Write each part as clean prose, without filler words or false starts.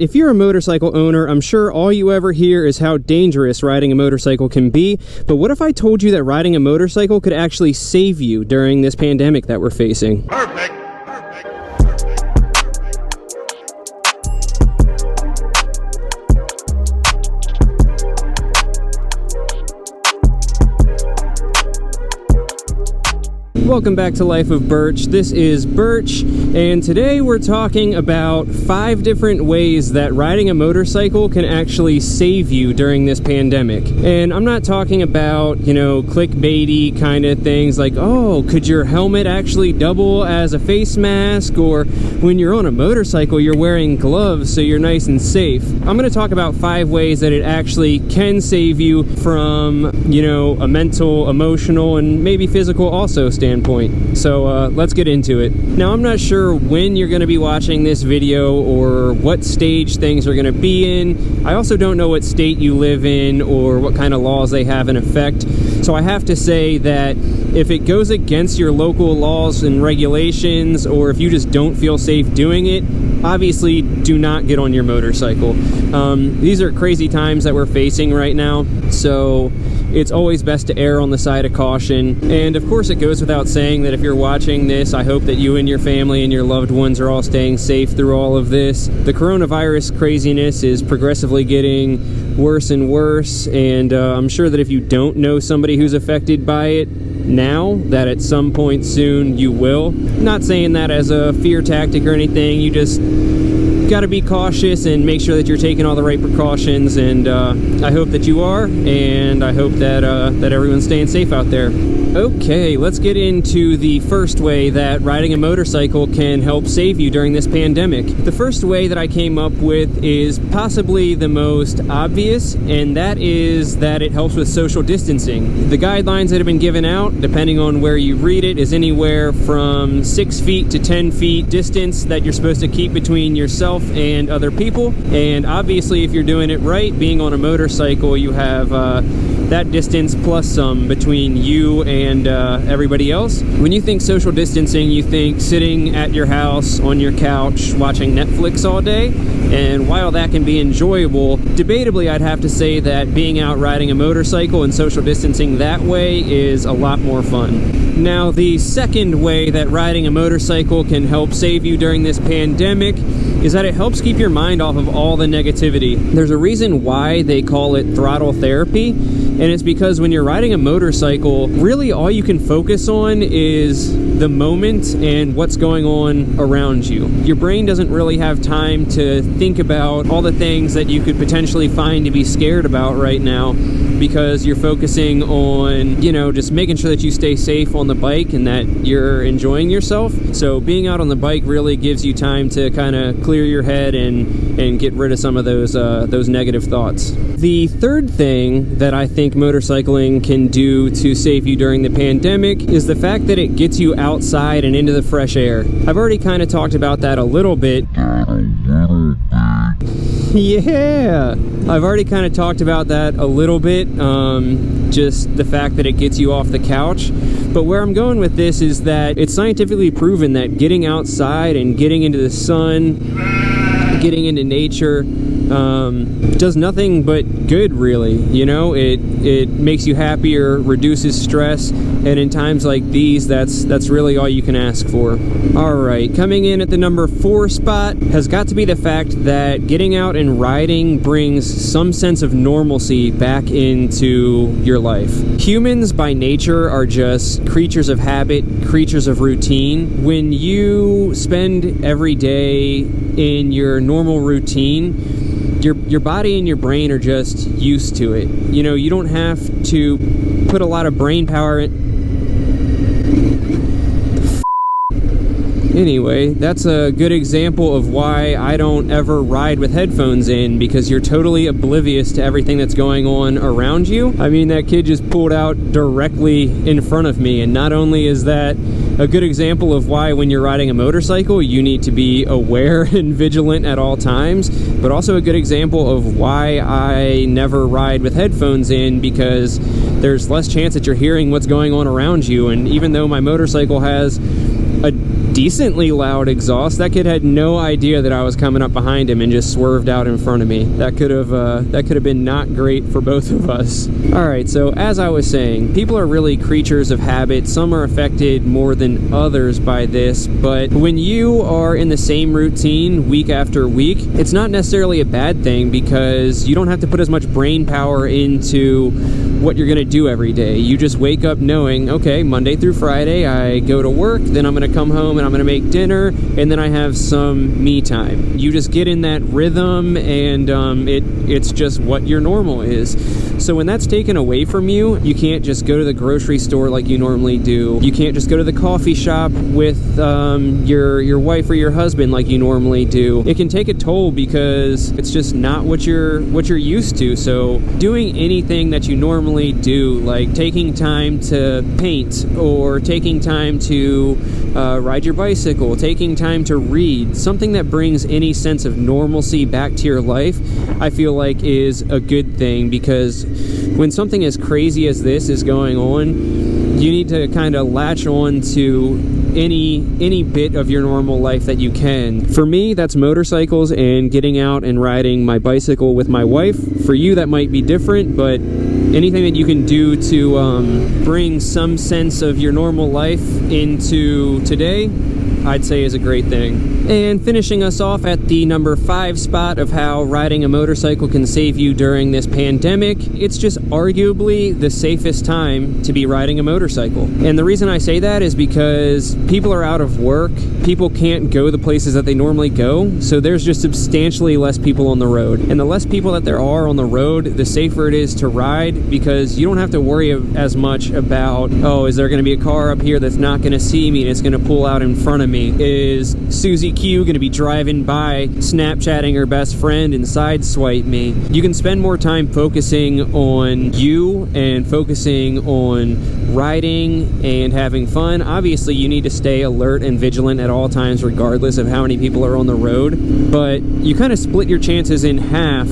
If you're a motorcycle owner, I'm sure all you ever hear is how dangerous riding a motorcycle can be, but what if I told you that riding a motorcycle could actually save you during this pandemic that we're facing? Perfect. Welcome back to Life of Birch. This is Birch, and today we're talking about 5 different ways that riding a motorcycle can actually save you during this pandemic. And I'm not talking about, clickbaity kind of things like, oh, could your helmet actually double as a face mask? Or when you're on a motorcycle, you're wearing gloves so you're nice and safe. I'm going to talk about 5 ways that it actually can save you from, a mental, emotional, and maybe physical also standpoint. So let's get into it. Now, I'm not sure when you're going to be watching this video or what stage things are going to be in. I also don't know what state you live in or what kind of laws they have in effect. So I have to say that if it goes against your local laws and regulations, or if you just don't feel safe doing it, obviously do not get on your motorcycle. These are crazy times that we're facing right now, so it's always best to err on the side of caution. And of course, it goes without saying that if you're watching this, I hope that you and your family and your loved ones are all staying safe through all of this. The coronavirus craziness is progressively getting worse and worse, and I'm sure that if you don't know somebody who's affected by it now, that at some point soon you will. Not saying that as a fear tactic or anything, you just got to be cautious and make sure that you're taking all the right precautions, and I hope that you are, and I hope that that everyone's staying safe out there. Okay, let's get into the first way that riding a motorcycle can help save you during this pandemic. The first way that I came up with is possibly the most obvious, and that is that it helps with social distancing. The guidelines that have been given out, depending on where you read it, is anywhere from 6 feet to 10 feet distance that you're supposed to keep between yourself and other people. And obviously, if you're doing it right, being on a motorcycle, you have that distance plus some between you and everybody else. When you think social distancing, you think sitting at your house on your couch watching Netflix all day. And while that can be enjoyable, debatably I'd have to say that being out riding a motorcycle and social distancing that way is a lot more fun. Now, the second way that riding a motorcycle can help save you during this pandemic is that it helps keep your mind off of all the negativity. There's a reason why they call it throttle therapy, and it's because when you're riding a motorcycle, really all you can focus on is the moment and what's going on around you. Your brain doesn't really have time to think about all the things that you could potentially find to be scared about right now, because you're focusing on, just making sure that you stay safe on the bike and that you're enjoying yourself. So being out on the bike really gives you time to kind of clear your head and get rid of some of those negative thoughts. The third thing that I think motorcycling can do to save you during the pandemic is the fact that it gets you outside and into the fresh air. I've already kind of talked about that a little bit. Yeah, I've already kind of talked about that a little bit, just the fact that it gets you off the couch. But where I'm going with this is that it's scientifically proven that getting outside and getting into the sun, getting into nature, does nothing but good, really. It makes you happier, reduces stress, and in times like these, that's really all you can ask for. Alright, coming in at the number 4 spot has got to be the fact that getting out and riding brings some sense of normalcy back into your life. Humans by nature are just creatures of habit, creatures of routine. When you spend every day in your normal routine, your body and your brain are just used to it. You don't have to put a lot of brain power in. Anyway, that's a good example of why I don't ever ride with headphones in, because you're totally oblivious to everything that's going on around you. I mean, that kid just pulled out directly in front of me, and not only is that a good example of why when you're riding a motorcycle you need to be aware and vigilant at all times, but also a good example of why I never ride with headphones in, because there's less chance that you're hearing what's going on around you. And even though my motorcycle has a decently loud exhaust. That kid had no idea that I was coming up behind him and just swerved out in front of me. That could have been not great for both of us. All right, so as I was saying, people are really creatures of habit. Some are affected more than others by this, but when you are in the same routine week after week, it's not necessarily a bad thing because you don't have to put as much brain power into what you're gonna do every day. You just wake up knowing, okay, Monday through Friday I go to work, then I'm gonna come home and I'm gonna make dinner, and then I have some me time. You just get in that rhythm, and it's just what your normal is. So when that's taken away from you, you can't just go to the grocery store like you normally do. You can't just go to the coffee shop with your wife or your husband like you normally do. It can take a toll because it's just not what you're used to. So doing anything that you normally do, like taking time to paint, or taking time to ride your bicycle, taking time to read, something that brings any sense of normalcy back to your life, I feel like is a good thing, because when something as crazy as this is going on, you need to kind of latch on to any bit of your normal life that you can. For me, that's motorcycles and getting out and riding my bicycle with my wife. For you, that might be different, but anything that you can do to bring some sense of your normal life into today, I'd say is a great thing. And finishing us off at the number 5 spot of how riding a motorcycle can save you during this pandemic, it's just arguably the safest time to be riding a motorcycle. And the reason I say that is because people are out of work, people can't go the places that they normally go, so there's just substantially less people on the road. And the less people that there are on the road, the safer it is to ride, because you don't have to worry as much about, oh, is there going to be a car up here that's not going to see me and it's going to pull out in front of me? Is Susie Q going to be driving by, Snapchatting her best friend and sideswipe me? You can spend more time focusing on you and focusing on riding and having fun. Obviously, you need to stay alert and vigilant at all times, regardless of how many people are on the road, but you kind of split your chances in half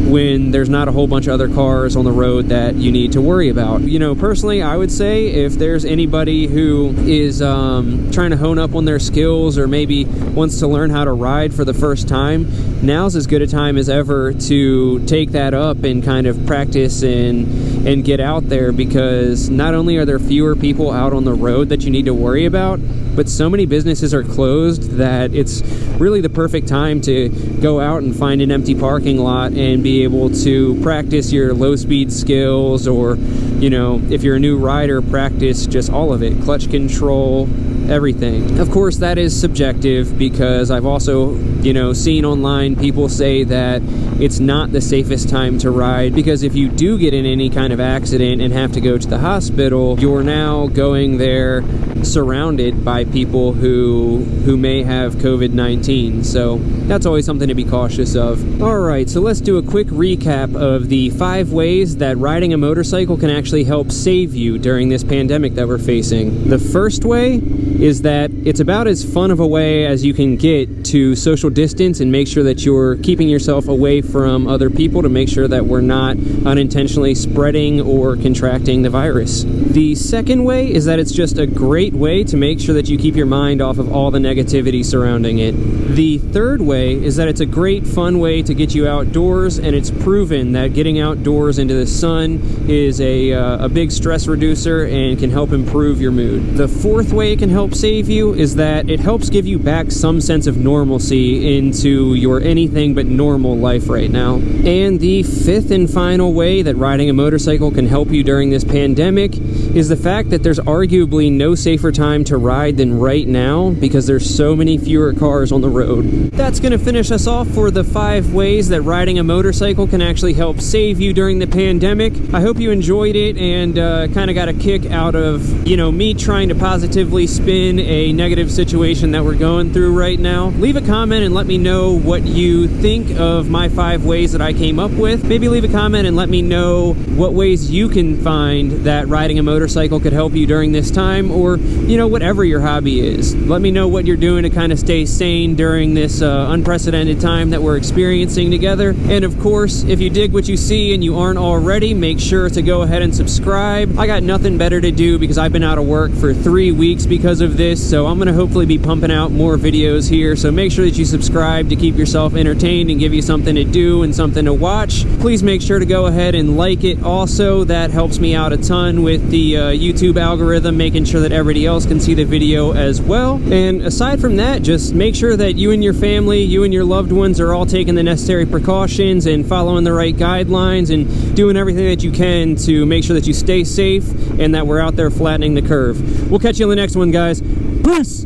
when there's not a whole bunch of other cars on the road that you need to worry about. You know, personally, I would say if there's anybody who is trying to hone up on their skills, or maybe wants to learn how to ride for the first time, now's as good a time as ever to take that up and kind of practice and get out there, because not only are there fewer people out on the road that you need to worry about, but so many businesses are closed that it's really the perfect time to go out and find an empty parking lot and be able to practice your low-speed skills, or, you know, if you're a new rider, practice just all of it, clutch control, everything. Of course, that is subjective, because I've also, you know, seen online people say that it's not the safest time to ride, because if you do get in any kind of accident and have to go to the hospital, you're now going there surrounded by people who may have COVID-19. So that's always something to be cautious of. All right, so let's do a quick recap of the 5 ways that riding a motorcycle can actually help save you during this pandemic that we're facing. The first way is that it's about as fun of a way as you can get to social distance and make sure that you're keeping yourself away from other people, to make sure that we're not unintentionally spreading or contracting the virus. The second way is that it's just a great way to make sure that you keep your mind off of all the negativity surrounding it. The third way is that it's a great fun way to get you outdoors, and it's proven that getting outdoors into the sun is a big stress reducer and can help improve your mood. The fourth way it can help save you is that it helps give you back some sense of normalcy into your anything but normal life right now. And the fifth and final way that riding a motorcycle can help you during this pandemic is the fact that there's arguably no safer time to ride than right now, because there's so many fewer cars on the road. That's going to finish us off for the 5 ways that riding a motorcycle can actually help save you during the pandemic. I hope you enjoyed it and kind of got a kick out of, you know, me trying to positively spin a negative situation that we're going through right now. Leave a comment and let me know what you think of my 5 ways that I came up with. Maybe leave a comment and let me know what ways you can find that riding a motorcycle could help you during this time, or, you know, whatever your hobby is. Let me know what you're doing to kind of stay sane during this unprecedented time that we're experiencing together. And of course, if you dig what you see and you aren't already, make sure to go ahead and subscribe. I got nothing better to do because I've been out of work for 3 weeks because because of this, so I'm going to hopefully be pumping out more videos here. So make sure that you subscribe to keep yourself entertained and give you something to do and something to watch. Please make sure to go ahead and like it also. That helps me out a ton with the YouTube algorithm, making sure that everybody else can see the video as well. And aside from that, just make sure that you and your family, you and your loved ones are all taking the necessary precautions and following the right guidelines and doing everything that you can to make sure that you stay safe and that we're out there flattening the curve. We'll catch you on the next one, guys. Peace!